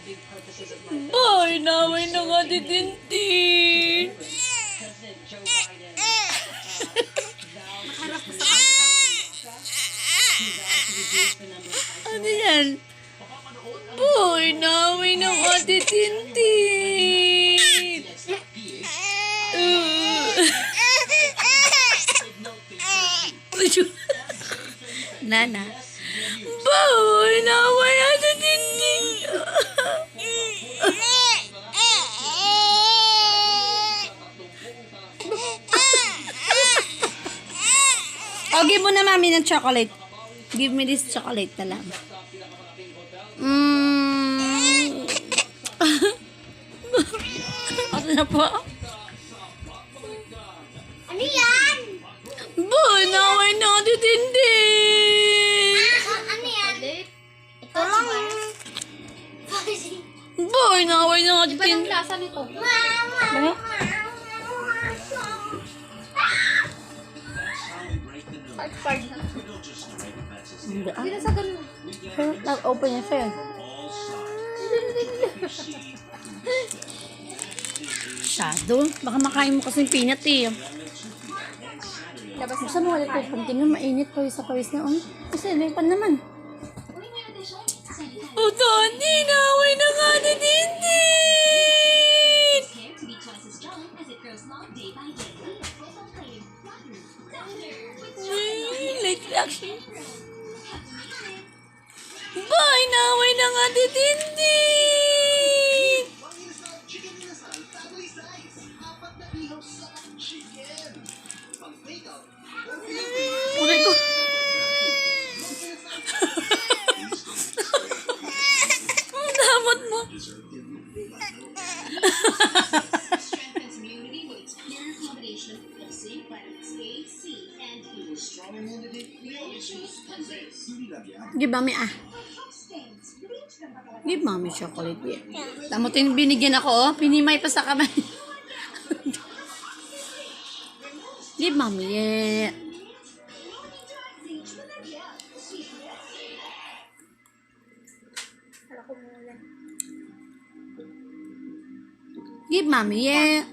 Boy, naway na nga di Tintin. Ano yan? Boy, naway na nga di Tintin. Nana. Boy, naway na di Tintin. Oh, give mo na mami ng chocolate. Give me this chocolate na lang. Ano na po? Ano yan? Boy, naway na di Tintin. Ano yan? Ito lang. Boy, naway na di Iba ng Tintin. lasa nito. Ano? Hindi ah. Hindi sa ganun. Nag-open niya sa'yo. Shadow. Baka makain mo kasi peanut eh. Labas Gusto mo ulit ito. Pag tingnan, mainit pawis sa pawis na. Kasi lipan naman. Oh, Tony! Naway na nga na Tintin! Late reaction. Boy, naway na nga di Tintin! Ulit ko. Ang damot mo. Give mami ah. Give mami chocolate. Tamutin binigyan ako oh. Pinimay pa sa kamay. Give mami yeah. Give mami yeah.